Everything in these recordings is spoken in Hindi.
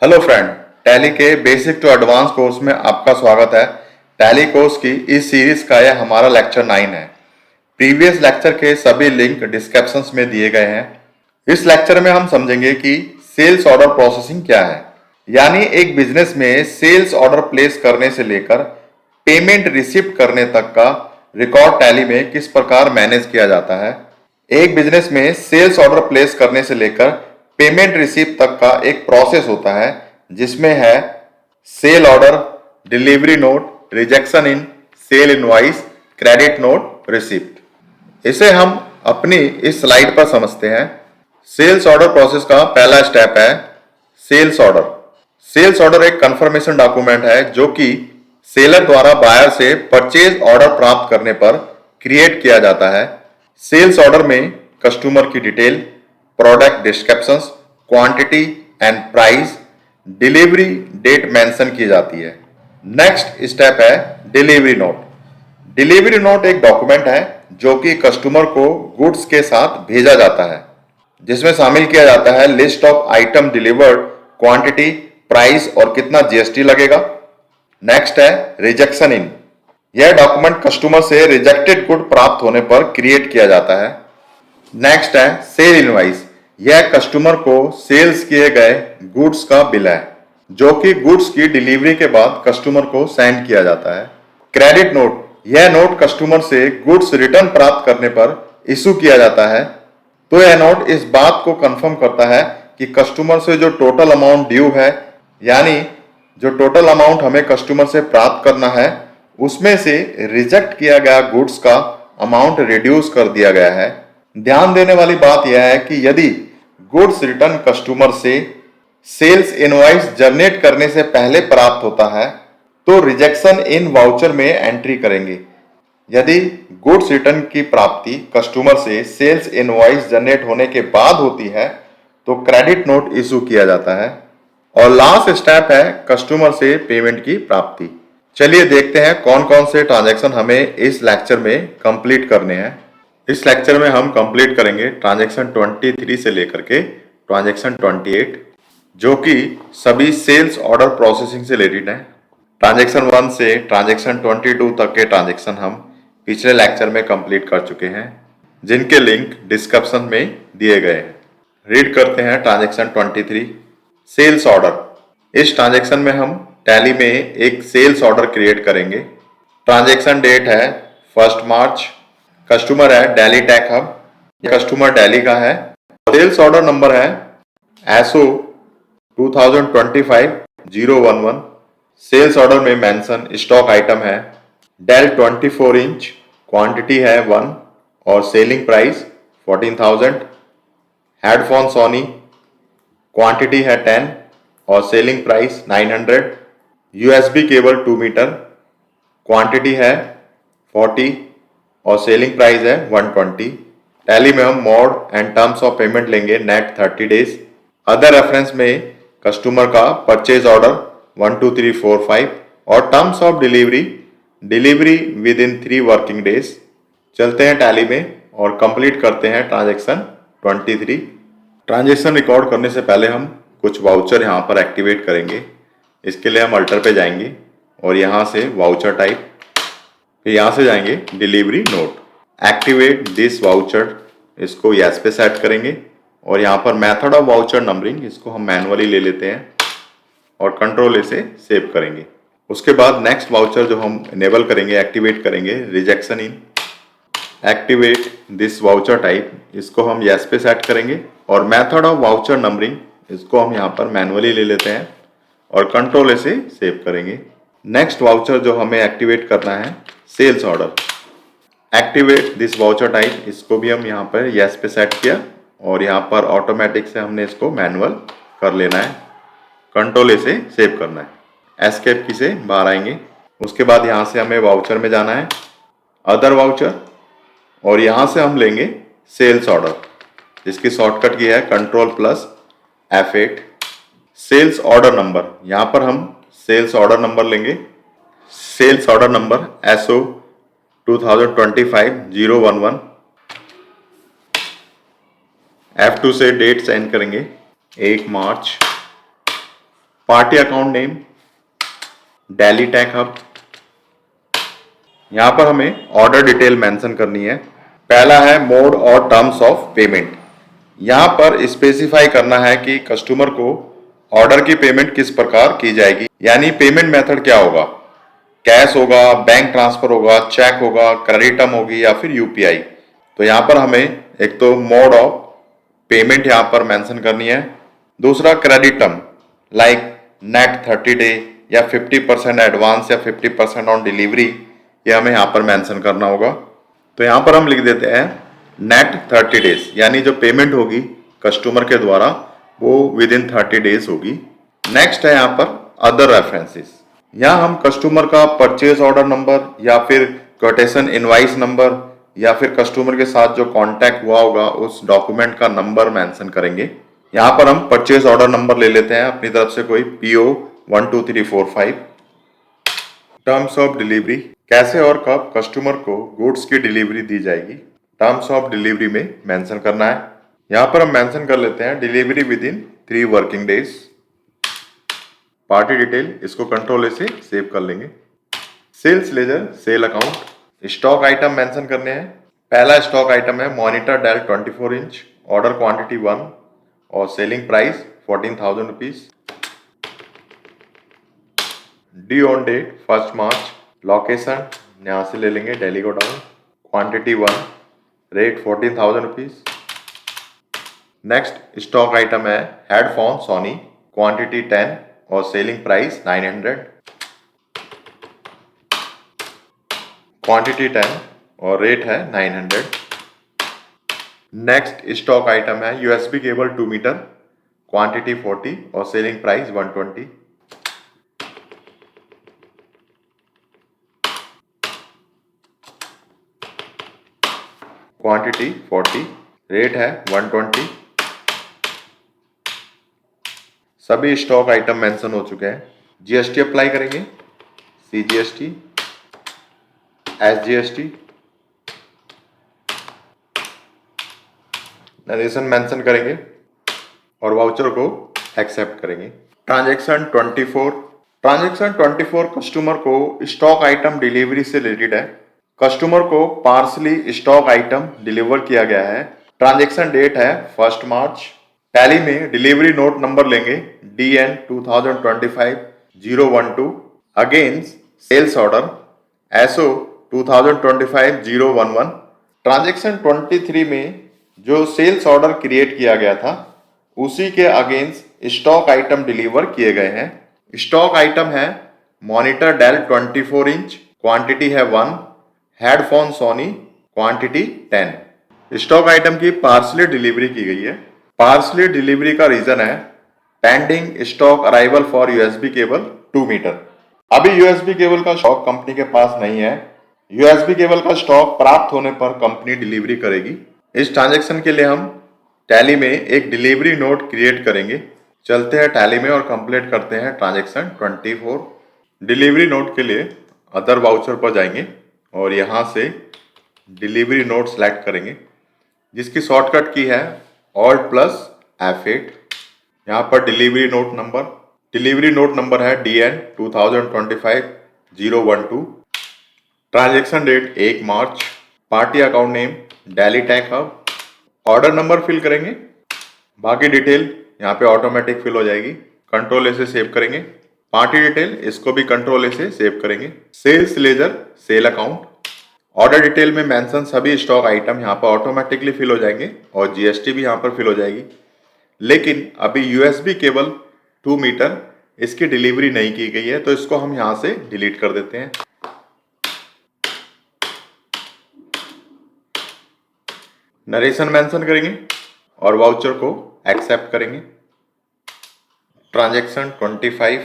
हेलो फ्रेंड, टैली के बेसिक टू एडवांस कोर्स में आपका स्वागत है। टैली कोर्स की इस सीरीज का यह हमारा लेक्चर 9 है। प्रीवियस लेक्चर के सभी लिंक डिस्क्रिप्शंस में दिए गए हैं। इस लेक्चर में हम समझेंगे कि सेल्स ऑर्डर प्रोसेसिंग क्या है, यानी एक बिजनेस में सेल्स ऑर्डर प्लेस करने से लेकर पेमेंट रिसीव करने तक का रिकॉर्ड टैली में किस प्रकार मैनेज किया जाता है। एक बिजनेस में सेल्स ऑर्डर प्लेस करने से लेकर पेमेंट रिसीव तक का एक प्रोसेस होता है, जिसमें है sale order, delivery note, rejection in, sale invoice, credit note, receipt. इसे हम अपनी इस स्लाइड पर समझते हैं। सेल्स ऑर्डर प्रोसेस का पहला स्टेप है सेल्स ऑर्डर। सेल्स ऑर्डर एक कंफर्मेशन डॉक्यूमेंट है जो कि सेलर द्वारा बायर से परचेज ऑर्डर प्राप्त करने पर क्रिएट किया जाता है। सेल्स ऑर्डर में कस्टमर की detail, product descriptions, quantity and price, delivery date mention की जाती है। नेक्स्ट स्टेप है डिलीवरी नोट। डिलीवरी नोट एक डॉक्यूमेंट है जो कि कस्टमर को गुड्स के साथ भेजा जाता है, जिसमें शामिल किया जाता है list of item delivered, quantity, price और कितना जीएसटी लगेगा। नेक्स्ट है रिजेक्शन इन। यह डॉक्यूमेंट कस्टमर से रिजेक्टेड गुड प्राप्त होने पर क्रिएट किया जाता है। नेक्स्ट है सेल इनवॉइस। यह कस्टमर को सेल्स किए गए गुड्स का बिल है, जो कि गुड्स की डिलीवरी के बाद कस्टमर को सेंड किया जाता है। Credit note. यह नोट कस्टमर से गुड्स रिटर्न प्राप्त करने पर इशू किया जाता है। तो यह नोट इस बात को कंफर्म करता है कि कस्टमर से जो टोटल अमाउंट ड्यू है, यानी जो टोटल अमाउंट हमें कस्टमर से प्राप्त करना है, उसमें से रिजेक्ट किया गया गुड्स का अमाउंट रिड्यूस कर दिया गया है। ध्यान देने वाली बात यह है कि यदि गुड्स रिटर्न कस्टमर से सेल्स इनवॉइस जनरेट करने से पहले प्राप्त होता है तो रिजेक्शन इन वाउचर में एंट्री करेंगे। यदि गुड्स रिटर्न की प्राप्ति कस्टमर से सेल्स इनवॉइस जनरेट होने के बाद होती है तो क्रेडिट नोट इशू किया जाता है। और लास्ट स्टेप है कस्टमर से पेमेंट की प्राप्ति। चलिए देखते हैं कौन कौन से ट्रांजैक्शन हमें इस लेक्चर में कंप्लीट करने हैं। इस लेक्चर में हम कंप्लीट करेंगे ट्रांजैक्शन 23 से लेकर के ट्रांजैक्शन 28, जो कि सभी सेल्स ऑर्डर प्रोसेसिंग से रिलेटेड है। ट्रांजैक्शन 1 से ट्रांजैक्शन 22 तक के ट्रांजैक्शन हम पिछले लेक्चर में कंप्लीट कर चुके हैं, जिनके लिंक डिस्क्रिप्शन में दिए गए हैं। रीड करते हैं ट्रांजैक्शन 23 सेल्स ऑर्डर। इस ट्रांजैक्शन में हम टैली में एक सेल्स ऑर्डर क्रिएट करेंगे। ट्रांजैक्शन डेट है 1 मार्च। कस्टमर है Daily Tech Hub, customer Daily का है। सेल्स ऑर्डर नंबर है SO 2025-011। सेल्स ऑर्डर में मेंशन स्टॉक आइटम है डेल 24 इंच, क्वांटिटी है 1 और selling price 14,000। Headphone Sony, quantity है 10 और selling price 900। USB cable 2 metre, quantity है 40 और सेलिंग प्राइस है 120। टैली में हम mode and terms of payment लेंगे नेट 30 डेज। अदर रेफरेंस में कस्टमर का परचेज ऑर्डर 1 2 3 4 5 और terms of delivery within 3 working days. चलते हैं टैली में और कंप्लीट करते हैं ट्रांजैक्शन 23। ट्रांजैक्शन रिकॉर्ड करने से पहले हम कुछ वाउचर यहाँ पर एक्टिवेट करेंगे। इसके लिए हम अल्टर पे जाएंगे और यहाँ से वाउचर टाइप, फिर यहाँ से जाएंगे delivery note, activate this voucher, इसको यस पे सेट करेंगे और यहाँ पर मेथड ऑफ वाउचर नंबरिंग, इसको हम मैनुअली ले लेते हैं और कंट्रोल इसे सेव करेंगे। उसके बाद नेक्स्ट वाउचर जो हम इनेबल करेंगे, एक्टिवेट करेंगे, rejection in, activate this voucher type, इसको हम यस पे सेट करेंगे और मेथड ऑफ वाउचर नंबरिंग, इसको हम यहाँ पर मैनुअली ले लेते हैं और कंट्रोल इसे सेव करेंगे। नेक्स्ट वाउचर जो हमें एक्टिवेट करना है sales order, activate this voucher type, इसको भी हम यहाँ पर यस पे सेट किया और यहाँ पर ऑटोमेटिक से हमने इसको मैनुअल कर लेना है, कंट्रोल इसे सेव करना है। एस्केप की से बाहर आएंगे। उसके बाद यहाँ से हमें वाउचर में जाना है, अदर वाउचर, और यहाँ से हम लेंगे सेल्स ऑर्डर, जिसकी शॉर्टकट की है Ctrl+F8। सेल्स ऑर्डर नंबर, यहाँ पर हम सेल्स ऑर्डर नंबर लेंगे। Sales order number SO 2025-011। F2 से डेट सेंड करेंगे 1 मार्च। Party account name Daily Tech Hub. यहां पर हमें ऑर्डर डिटेल मेंशन करनी है। पहला है मोड और टर्म्स ऑफ पेमेंट। यहां पर स्पेसिफाई करना है कि कस्टमर को ऑर्डर की पेमेंट किस प्रकार की जाएगी, यानी पेमेंट मेथड क्या होगा, कैश होगा, बैंक ट्रांसफर होगा, चेक होगा, क्रेडिटम होगी या फिर यूपीआई। तो यहाँ पर हमें एक तो मोड ऑफ पेमेंट यहाँ पर मेंशन करनी है। दूसरा क्रेडिटम लाइक नेट 30 डे या 50% एडवांस या 50% ऑन डिलीवरी, ये हमें यहाँ पर मेंशन करना होगा। तो यहाँ पर हम लिख देते हैं नेट 30 डेज, यानी जो पेमेंट होगी कस्टमर के द्वारा वो विद इन 30 डेज होगी। नेक्स्ट है यहाँ पर अदर रेफरेंसेस। यहाँ हम कस्टमर का परचेज ऑर्डर नंबर या फिर कोटेशन इनवाइस नंबर या फिर कस्टमर के साथ जो कांटेक्ट हुआ होगा उस डॉक्यूमेंट का नंबर मेंशन करेंगे। यहाँ पर हम परचेज ऑर्डर नंबर ले लेते हैं अपनी तरफ से, कोई PO 12345। टर्म्स ऑफ डिलीवरी, कैसे और कब कस्टमर को गुड्स की डिलीवरी दी जाएगी, टर्म्स ऑफ डिलीवरी में मेंशन करना है। यहाँ पर हम मेंशन कर लेते हैं delivery within 3 working days. Party detail इसको कंट्रोल ए से सेव कर लेंगे। Sales ledger sale account, stock item mention करने हैं। पहला स्टॉक आइटम है monitor Dell 24 inch, order quantity 1 और selling price 14,000 rupees. Due on date 1 March, location यहाँ से ले लेंगे Delhi godown, quantity 1, rate 14,000 rupees. Next stock item है हेडफोन सोनी, क्वांटिटी 10 और सेलिंग प्राइस 900, क्वांटिटी 10 और रेट है 900। नेक्स्ट स्टॉक आइटम है USB केबल 2 मीटर, क्वांटिटी 40 और सेलिंग प्राइस 120। क्वांटिटी 40, रेट है 120। सभी स्टॉक आइटम मेंशन हो चुके हैं। GST अप्लाई करेंगे, CGST, SGST, नरेशन मेंशन करेंगे और वाउचर को एक्सेप्ट करेंगे। ट्रांजैक्शन 24 कस्टमर को स्टॉक आइटम डिलीवरी से रिलेटेड है। कस्टमर को पार्सली स्टॉक आइटम डिलीवर किया गया है। ट्रांजैक्शन डेट है 1 मार्च। टैली में डिलीवरी नोट नंबर लेंगे DN 2025-012 against sales order SO 2025-011। Transaction 23 में जो सेल्स ऑर्डर क्रिएट किया गया था उसी के अगेंस्ट स्टॉक आइटम डिलीवर किए गए हैं। स्टॉक आइटम है मॉनिटर डेल 24 इंच, क्वांटिटी है 1, headphone Sony, quantity 10। Stock item की पार्सली डिलीवरी की गई है। पार्सली डिलीवरी का रीजन है pending stock arrival for USB cable 2 metre. अभी USB केबल का स्टॉक कंपनी के पास नहीं है। USB केबल का स्टॉक प्राप्त होने पर कंपनी डिलीवरी करेगी। इस ट्रांजैक्शन के लिए हम टैली में एक डिलीवरी नोट क्रिएट करेंगे। चलते हैं टैली में और कंप्लीट करते हैं ट्रांजैक्शन 24। डिलीवरी नोट के लिए अदर वाउचर पर जाएंगे और यहाँ से डिलीवरी नोट सेलेक्ट करेंगे जिसकी शॉर्टकट की है Alt+F8। यहाँ पर डिलीवरी नोट नंबर है DN 2025-012। ट्रांजैक्शन डेट 1 मार्च। Party account name Daily Tech Hub. Order number fill करेंगे, बाकी डिटेल यहाँ पे ऑटोमेटिक फिल हो जाएगी। कंट्रोल ए से सेव करेंगे। पार्टी डिटेल इसको भी कंट्रोल ए से सेव करेंगे। Sales ledger sale account, order detail में मेंशन सभी स्टॉक आइटम यहाँ पर ऑटोमेटिकली फिल हो जाएंगे और GST भी यहाँ पर फिल हो जाएगी। लेकिन अभी USB केबल 2 मीटर इसकी डिलीवरी नहीं की गई है तो इसको हम यहाँ से डिलीट कर देते हैं। नरेशन मेंशन करेंगे और वाउचर को एक्सेप्ट करेंगे। ट्रांजैक्शन 25।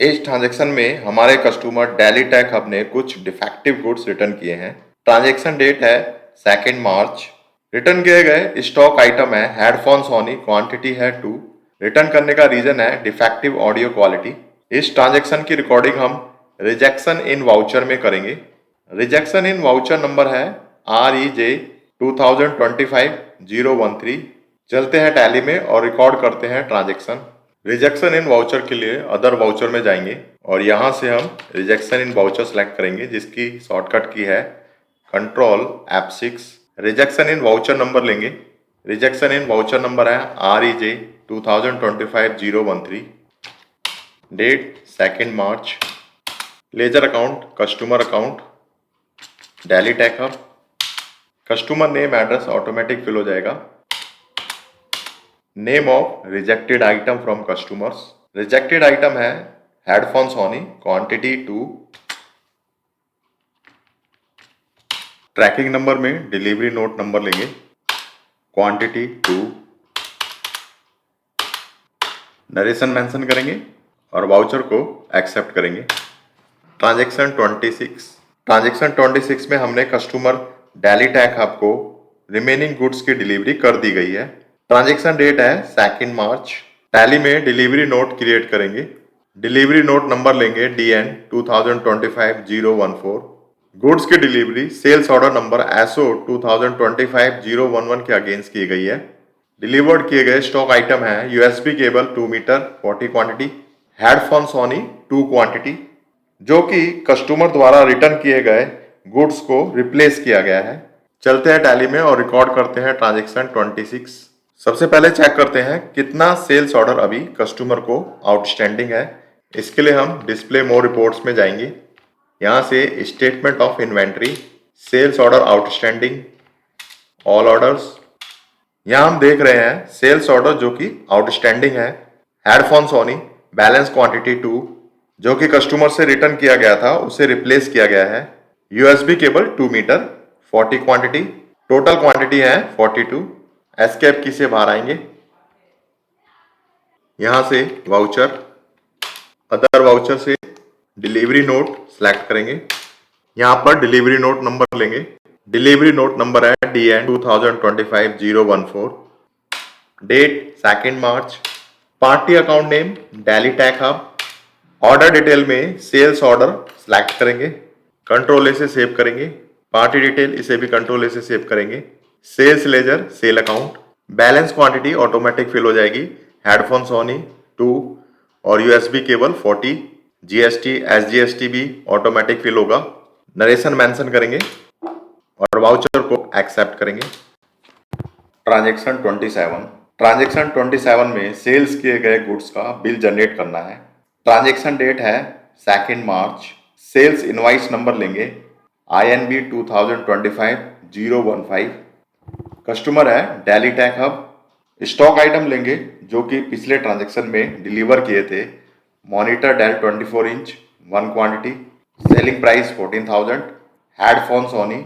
इस ट्रांजैक्शन में हमारे कस्टमर डेली टेक हब ने कुछ डिफेक्टिव गुड्स रिटर्न किए हैं। ट्रांजैक्शन डेट है 2 मार्च। रिटर्न किए गए स्टॉक आइटम है हेडफोन सोनी, क्वांटिटी है 2। रिटर्न करने का रीजन है डिफेक्टिव ऑडियो क्वालिटी। इस ट्रांजैक्शन की रिकॉर्डिंग हम रिजेक्शन इन वाउचर में करेंगे। रिजेक्शन इन वाउचर नंबर है REJ 2025-013। चलते हैं टैली में और रिकॉर्ड करते हैं ट्रांजैक्शन। रिजेक्शन इन वाउचर के लिए अदर वाउचर में जाएंगे और यहाँ से हम रिजेक्शन इन वाउचर सेलेक्ट करेंगे, जिसकी शॉर्टकट की है control F6। Rejection in voucher number लेंगे। रिजेक्शन इन वाउचर नंबर है REJ 2025-013। डेट 2 मार्च। Ledger account, customer account, Daily Tech Hub. Customer name address automatic fill हो जाएगा। Name of rejected item from customers. Rejected item है headphone Sony, quantity 2। Tracking number में डिलीवरी नोट नंबर लेंगे, क्वांटिटी 2। नरेशन मेंशन करेंगे और वाउचर को एक्सेप्ट करेंगे। ट्रांजैक्शन 26 में हमने कस्टमर डेली टैग हब को रिमेनिंग गुड्स की डिलीवरी कर दी गई है। ट्रांजैक्शन डेट है 2 मार्च। टैली में डिलीवरी नोट क्रिएट करेंगे। डिलीवरी नोट नंबर लेंगे DN 2025-014। गुड्स की delivery sales order number SO 2025-011 के अगेंस्ट की गई है। डिलीवर्ड किए गए स्टॉक आइटम है USB cable 2 metre 40 quantity, headphone Sony 2 quantity, जो कि कस्टमर द्वारा रिटर्न किए गए गुड्स को रिप्लेस किया गया है। चलते हैं टैली में और रिकॉर्ड करते हैं ट्रांजैक्शन 26। सबसे पहले चेक करते हैं कितना सेल्स ऑर्डर अभी कस्टमर को आउटस्टैंडिंग है। इसके लिए हम डिस्प्ले मोर रिपोर्ट्स में जाएंगे। यहाँ से statement of inventory, sales order outstanding, all orders. यहाँ हम देख रहे हैं सेल्स ऑर्डर जो कि आउटस्टैंडिंग है हेडफोन सोनी, बैलेंस क्वांटिटी 2, जो कि कस्टमर से रिटर्न किया गया था उसे रिप्लेस किया गया है। USB cable 2 metre 40 quantity, total quantity है 42। एस्केप की से बाहर आएंगे। यहाँ से वाउचर, अदर वाउचर से डिलीवरी नोट सेलेक्ट करेंगे। यहाँ पर डिलीवरी नोट नंबर लेंगे। डिलीवरी नोट नंबर है DN 2025-014। डेट 2 मार्च। Party account name Daily tag Hub. Order detail में सेल्स ऑर्डर सेलेक्ट करेंगे, कंट्रोल A से सेव करेंगे। पार्टी डिटेल इसे भी कंट्रोल A से सेव करेंगे। Sales ledger, sale account. Balance quantity automatic fill हो जाएगी, हेडफोन सोनी 2 और USB केबल 40। GST SGST भी ऑटोमेटिक फिल होगा। नरेशन मेंशन करेंगे और वाउचर को एक्सेप्ट करेंगे। ट्रांजैक्शन 27 में सेल्स किए गए गुड्स का बिल जनरेट करना है। ट्रांजैक्शन डेट है 2 मार्च। सेल्स इनवाइस नंबर लेंगे INB 2025-015। कस्टमर है Daily tag Hub. Stock item लेंगे जो कि पिछले ट्रांजैक्शन में डिलीवर किए थे। Monitor Dell 24 inch 1 quantity, selling price 14,000। Headphone Sony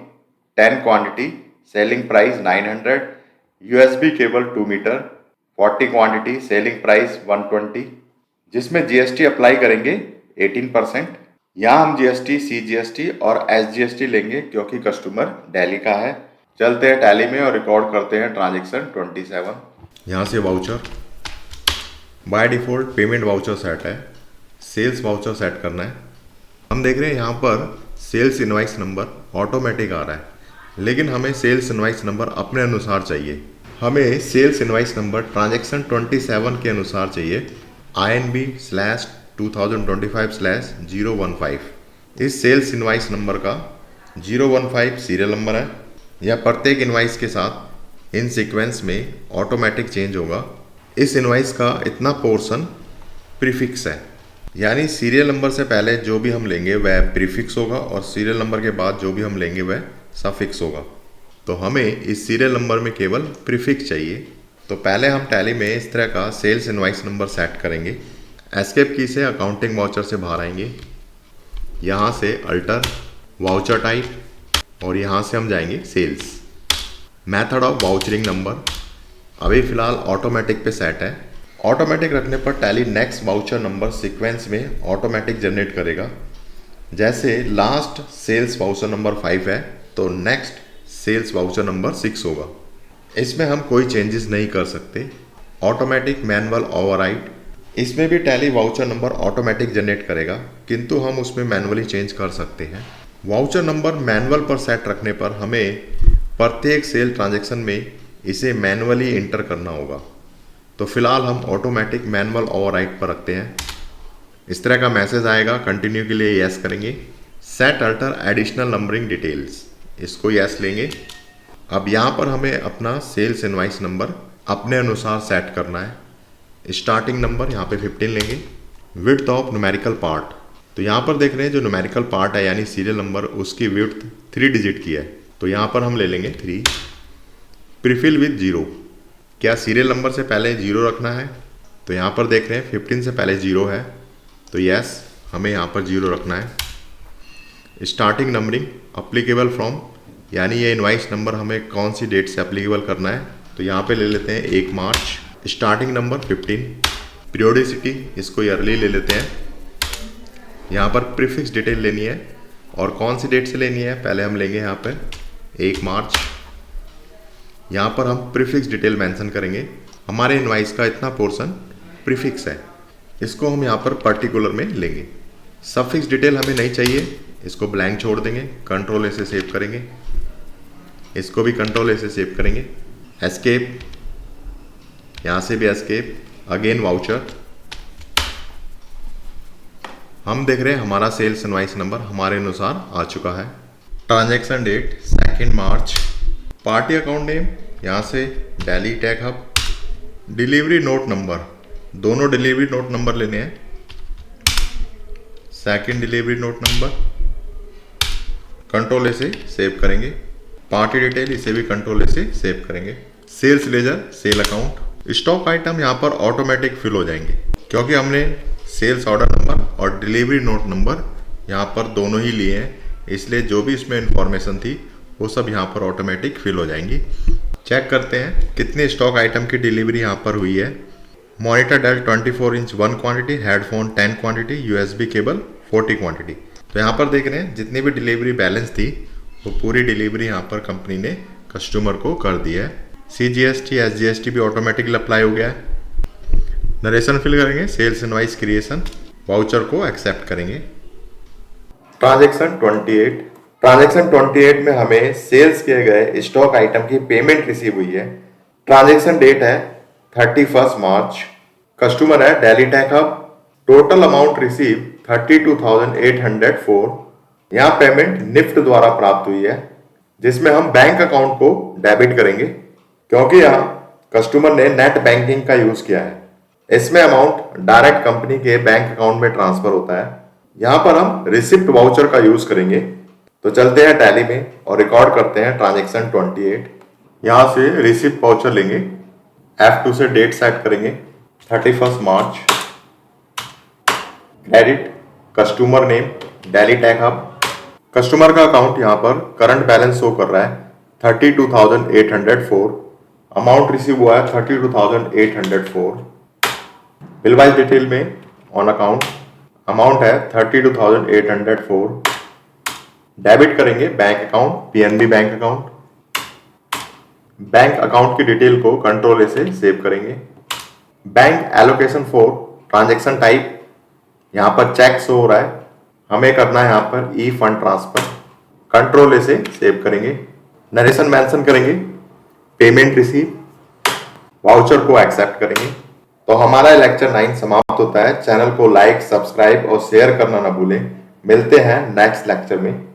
10 quantity, selling price 900। USB cable 2 metre 40 quantity, selling price 120, जिसमें GST अप्लाई करेंगे 18%। यहाँ हम GST, CGST और SGST लेंगे क्योंकि कस्टमर दिल्ली का है। चलते हैं टैली में और रिकॉर्ड करते हैं ट्रांजैक्शन 27। यहाँ से voucher, by default payment voucher set है, सेल्स वाउचर सेट करना है। हम देख रहे हैं यहाँ पर सेल्स इनवाइस नंबर ऑटोमेटिक आ रहा है, लेकिन हमें सेल्स इनवाइस नंबर अपने अनुसार चाहिए। हमें सेल्स इनवाइस नंबर ट्रांजैक्शन 27 के अनुसार चाहिए, INB/2025/015। इस सेल्स इनवाइस नंबर का 015 सीरियल नंबर है। यह प्रत्येक इनवाइस के साथ इन सीक्वेंस में ऑटोमेटिक चेंज होगा। इस इनवाइस का इतना पोर्शन प्रीफिक्स है, यानी सीरियल नंबर से पहले जो भी हम लेंगे वह प्रीफिक्स होगा और सीरियल नंबर के बाद जो भी हम लेंगे वह सफिक्स होगा। तो हमें इस सीरियल नंबर में केवल प्रीफिक्स चाहिए। तो पहले हम टैली में इस तरह का सेल्स इनवाइस नंबर सेट करेंगे। एस्केप की से अकाउंटिंग वाउचर से बाहर आएंगे। यहाँ से अल्टर वाउचर टाइप और यहाँ से हम जाएंगे सेल्स। मेथड ऑफ वाउचरिंग नंबर अभी फ़िलहाल ऑटोमेटिक पे सेट है। ऑटोमेटिक रखने पर tally next voucher number sequence में ऑटोमेटिक जनरेट करेगा। जैसे लास्ट सेल्स वाउचर नंबर 5 है तो नेक्स्ट सेल्स वाउचर नंबर 6 होगा। इसमें हम कोई चेंजेस नहीं कर सकते। ऑटोमेटिक मैनुअल ओवरराइड, इसमें भी tally voucher number automatic generate करेगा, किंतु हम उसमें मैनुअली चेंज कर सकते हैं। वाउचर नंबर मैनुअल पर सेट रखने पर हमें प्रत्येक सेल ट्रांजैक्शन में इसे मैनुअली इंटर करना होगा। तो फिलहाल हम ऑटोमेटिक मैनुअल ओवरराइड पर रखते हैं। इस तरह का मैसेज आएगा, कंटिन्यू के लिए यस करेंगे। Set alter additional numbering details, इसको यस लेंगे। अब यहाँ पर हमें अपना सेल्स इनवाइस नंबर अपने अनुसार सेट करना है। स्टार्टिंग नंबर यहाँ पे 15 लेंगे। विड्थ ऑफ न्यूमेरिकल पार्ट, तो यहाँ पर देख रहे हैं जो न्यूमेरिकल पार्ट है यानी सीरियल नंबर, उसकी विड्थ 3 डिजिट की है, तो यहाँ पर हम ले लेंगे 3। प्रीफिल विद 0, क्या सीरियल नंबर से पहले 0 रखना है? तो यहाँ पर देख रहे हैं 15 से पहले 0 है, तो यस हमें यहाँ पर 0 रखना है। स्टार्टिंग नंबरिंग अप्लीकेबल फ्रॉम, यानी ये इनवाइस नंबर हमें कौन सी डेट से अप्लीकेबल करना है, तो यहाँ पे ले लेते हैं 1 मार्च। Starting number 15। पीरियोडिसिटी इसको ईयरली ले लेते हैं। यहाँ पर प्रीफिक्स डिटेल लेनी है और कौन सी डेट से लेनी है, पहले हम लेंगे यहाँ पे 1 मार्च। यहाँ पर हम प्रीफिक्स डिटेल मेंशन करेंगे। हमारे इनवाइस का इतना पोर्शन प्रीफिक्स है, इसको हम यहाँ पर पर्टिकुलर में लेंगे। सफिक्स डिटेल हमें नहीं चाहिए, इसको ब्लैंक छोड़ देंगे। कंट्रोल ए से सेव करेंगे, इसको भी कंट्रोल ए से सेव करेंगे। एस्केप, यहाँ से भी एस्केप। अगेन वाउचर, हम देख रहे हैं हमारा सेल्स इनवाइस नंबर हमारे अनुसार आ चुका है। ट्रांजैक्शन डेट 2 मार्च। पार्टी अकाउंट नेम यहाँ से Delhi Tech hub. Delivery note number, दोनों डिलीवरी नोट नंबर लेने हैं। Second delivery note number, control A से सेव करेंगे। पार्टी डिटेल, इसे भी कंट्रोल ए से सेव करेंगे। Sales ledger, sale account. Stock item यहाँ पर ऑटोमेटिक फिल हो जाएंगे क्योंकि हमने सेल्स ऑर्डर नंबर और डिलीवरी नोट नंबर यहाँ पर दोनों ही लिए हैं, इसलिए जो भी इसमें इंफॉर्मेशन थी वो सब यहाँ पर ऑटोमेटिक फिल हो जाएंगी। चेक करते हैं कितने स्टॉक आइटम की डिलीवरी यहाँ पर हुई है। Monitor Dell 24 inch 1 quantity, headphone 10 quantity, USB cable 40 quantity. तो यहाँ पर देख रहे हैं जितनी भी डिलीवरी बैलेंस थी वो पूरी डिलीवरी यहाँ पर कंपनी ने कस्टमर को कर दी है। CGST SGST भी ऑटोमेटिकली अप्लाई हो गया है। नरेशन फिल करेंगे, सेल्स इनवाइस क्रिएशन, वाउचर को एक्सेप्ट करेंगे। ट्रांजैक्शन 28। ट्रांजैक्शन 28 में हमें सेल्स किए गए स्टॉक आइटम की पेमेंट रिसीव हुई है। ट्रांजैक्शन डेट है 31 मार्च। कस्टमर है Delhi Tech hub. Total amount receive 32,804। यहाँ पेमेंट निफ्ट द्वारा प्राप्त हुई है, जिसमें हम बैंक अकाउंट को डेबिट करेंगे क्योंकि यहाँ कस्टमर ने नेट बैंकिंग का यूज किया है। इसमें अमाउंट डायरेक्ट कंपनी के बैंक अकाउंट में ट्रांसफर होता है। यहाँ पर हम रिसिप्ट वाउचर का यूज करेंगे। तो चलते हैं टैली में और रिकॉर्ड करते हैं ट्रांजैक्शन 28। यहाँ से रिसिप्ट वाउचर लेंगे, F2 से डेट सेट करेंगे 31 मार्च। Credit, customer name Delhi Tech Hub. Customer का अकाउंट यहाँ पर करंट बैलेंस शो कर रहा है 32,804। अमाउंट रिसीव हुआ है 32,804। बिल वाइज डिटेल में ऑन अकाउंट अमाउंट है 32,804। डेबिट करेंगे bank account, PNB bank account. Bank account की डिटेल को कंट्रोल ए से सेव करेंगे। Bank allocation for transaction type, यहाँ पर चेक शो हो रहा है, हमें करना है यहाँ पर ई फंड ट्रांसफर। कंट्रोल ए से सेव करेंगे। नरेशन मेंशन करेंगे, पेमेंट रिसीव, वाउचर को एक्सेप्ट करेंगे। तो हमारा लेक्चर 9 समाप्त होता है। चैनल को लाइक, सब्सक्राइब और शेयर करना ना भूलें। मिलते हैं नेक्स्ट लेक्चर में।